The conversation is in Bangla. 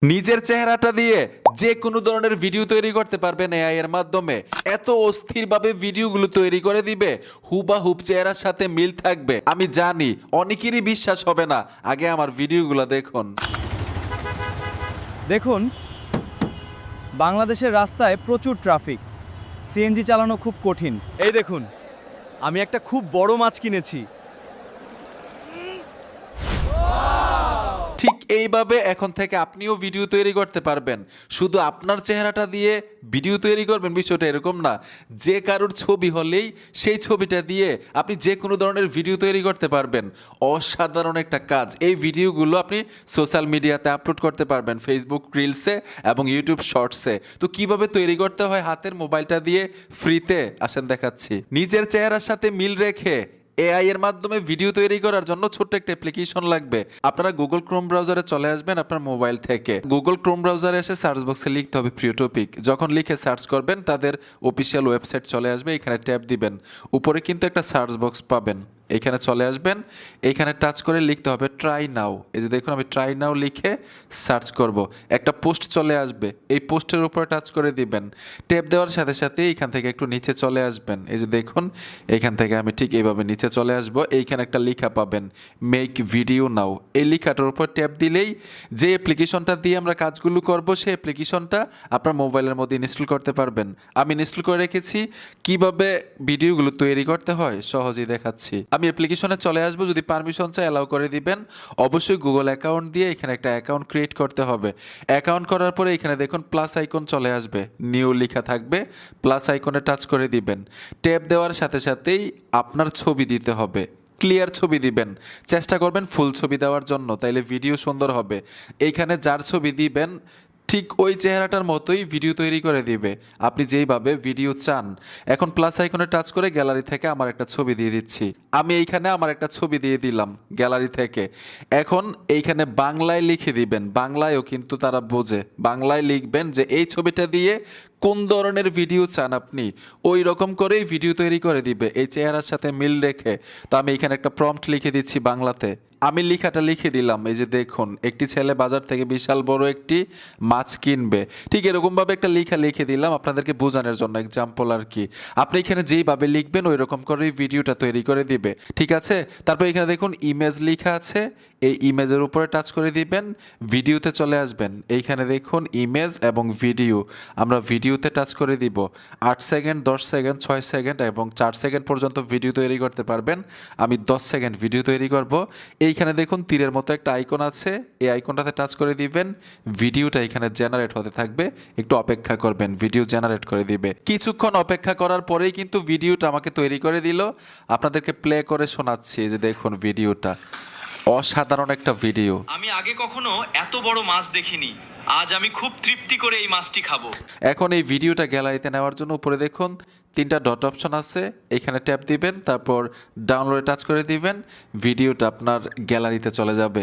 নিজের চেহারাটা দিয়ে যে কোনো ধরনের ভিডিও তৈরি করতে পারবেন এআই এর মাধ্যমে। এত অস্থিরভাবে ভিডিওগুলো তৈরি করে দিবে, হুবাহুব চেহারার সাথে মিল থাকবে। আমি জানি অনেকেরই বিশ্বাস হবে না, আগে আমার ভিডিওগুলো দেখুন। দেখুন, বাংলাদেশের রাস্তায় প্রচুর ট্রাফিক, সিএনজি চালানো খুব কঠিন। এই দেখুন, আমি একটা খুব বড় মাছ কিনেছি। ঠিক এইভাবে এখন থেকে আপনিও ভিডিও তৈরি করতে পারবেন। শুধু আপনার চেহারাটা দিয়ে ভিডিও তৈরি করবেন বিষয়টা এরকম না, যে কারোর ছবি হলেই সেই ছবিটা দিয়ে আপনি যে কোনো ধরনের ভিডিও তৈরি করতে পারবেন। অসাধারণ একটা কাজ। এই ভিডিওগুলো আপনি সোশ্যাল মিডিয়াতে আপলোড করতে পারবেন, ফেসবুক রিলসে এবং ইউটিউব শর্টসে। তো কিভাবে তৈরি করতে হয় হাতের মোবাইলটা দিয়ে ফ্রিতে, আসেন দেখাচ্ছি। নিজের চেহারার সাথে মিল রেখে এআই এর মাধ্যমে ভিডিও তৈরি করার জন্য ছোট্ট একটা অ্যাপ্লিকেশন লাগবে। আপনারা গুগল ক্রোম ব্রাউজারে চলে আসবেন আপনার মোবাইল থেকে। গুগল ক্রোম ব্রাউজারে এসে সার্চ বক্সে লিখতে হবে প্রিয় টপিক। যখন লিখে সার্চ করবেন তাদের অফিসিয়াল ওয়েবসাইট চলে আসবে, এখানে ট্যাপ দিবেন। উপরে কিন্তু একটা সার্চ বক্স পাবেন, এখানে চলে আসবেন। এখানে টাচ করে লিখতে হবে ট্রাই নাও। এই যে দেখুন, আমি ট্রাই নাও লিখে সার্চ করব, একটা পোস্ট চলে আসবে। এই পোস্টের উপরে টাচ করে দিবেন। ট্যাপ দেওয়ার সাথে সাথে এইখান থেকে একটু নিচে চলে আসবেন। এই যে দেখুন, এইখান থেকে আমি ঠিক এইভাবে নিচে চলে আসব। এইখানে একটা লেখা পাবেন, মেক ভিডিও নাও। এই লেখাটার উপর ট্যাপ দিলেই যে অ্যাপ্লিকেশনটা দিয়ে আমরা কাজগুলো করব সেই অ্যাপ্লিকেশনটা আপনার মোবাইলের মধ্যে ইনস্টল করতে পারবেন। আমি ইনস্টল করে রেখেছি। কিভাবে ভিডিওগুলো তৈরি করতে হয় সহজেই দেখাচ্ছি। আমি অ্যাপ্লিকেশনে চলে আসবো, যদি পারমিশন চাই অ্যালাউ করে দিবেন। অবশ্যই গুগল অ্যাকাউন্ট দিয়ে এখানে একটা অ্যাকাউন্ট ক্রিয়েট করতে হবে। অ্যাকাউন্ট করার পরে এখানে দেখুন প্লাস আইকন চলে আসবে, নিউ লেখা থাকবে, প্লাস আইকনে টাচ করে দিবেন। ট্যাপ দেওয়ার সাথে সাথেই আপনার ছবি দিতে হবে, ক্লিয়ার ছবি দিবেন। চেষ্টা করবেন ফুল ছবি দেওয়ার জন্য, তাইলে ভিডিও সুন্দর হবে। এইখানে যার ছবি দিবেন ঠিক ওই চেহারাটার মতোই ভিডিও তৈরি করে দিবে, আপনি যেইভাবে ভিডিও চান। এখন প্লাস আইকনে টাচ করে গ্যালারি থেকে আমার একটা ছবি দিয়ে দিচ্ছি। আমি এইখানে আমার একটা ছবি দিয়ে দিলাম গ্যালারি থেকে। এখন এইখানে বাংলায় লিখে দিবেন, বাংলায়ও কিন্তু তারা বোঝে। বাংলায় লিখবেন যে এই ছবিটা দিয়ে কোন ধরনের ভিডিও চান আপনি, ওই রকম করেই ভিডিও তৈরি করে দিবে এই চেহারার সাথে মিল রেখে। তো আমি এখানে একটা প্রম্পট লিখে দিচ্ছি বাংলাতে। আমি লেখাটা লিখে দিলাম, এই যে দেখুন, একটি ছেলে বাজার থেকে বিশাল বড় একটি মাছ কিনবে। ঠিক এরকমভাবে একটা লেখা লিখে দিলাম আপনাদেরকে বোঝানোর জন্য, এক্সাম্পল আর কি। আপনি এখানে যেইভাবে লিখবেন ওই রকম করেই ভিডিওটা তৈরি করে দিবে, ঠিক আছে। তারপর এখানে দেখুন ইমেজ লেখা আছে, এই ইমেজের উপরে টাচ করে দিবেন, ভিডিওতে চলে আসবেন। এইখানে দেখুন ইমেজ এবং ভিডিও, আমরা ভিডিওতে টাচ করে দিব। 8 সেকেন্ড, 10 সেকেন্ড, 6 সেকেন্ড এবং 4 সেকেন্ড পর্যন্ত ভিডিও তৈরি করতে পারবেন। আমি 10 সেকেন্ড ভিডিও তৈরি করব। এইখানে দেখুন তীরের মতো একটা আইকন আছে, এই আইকনটাতে টাচ করে দিবেন। ভিডিওটা এখানে জেনারেট হতে থাকবে, একটু অপেক্ষা করবেন, ভিডিও জেনারেট করে দিবে। কিছুক্ষণ অপেক্ষা করার পরেই কিন্তু ভিডিওটা আমাকে তৈরি করে দিল। আপনাদেরকে প্লে করে শোনাচ্ছি, এই যে দেখুন ভিডিওটা, অসাধারণ একটা ভিডিও। আমি আগে কখনো এত বড় মাছ দেখিনি। আজ আমি খুব তৃপ্তি করে এই মাছটি খাবো। এখন এই ভিডিওটা গ্যালারিতে নেওয়ার জন্য উপরে দেখুন 3টা ডট অপশন আছে, এখানে ট্যাপ দিবেন, তারপর ডাউনলোডে টাচ করে দিবেন। ভিডিওটা আপনার গ্যালারিতে চলে যাবে।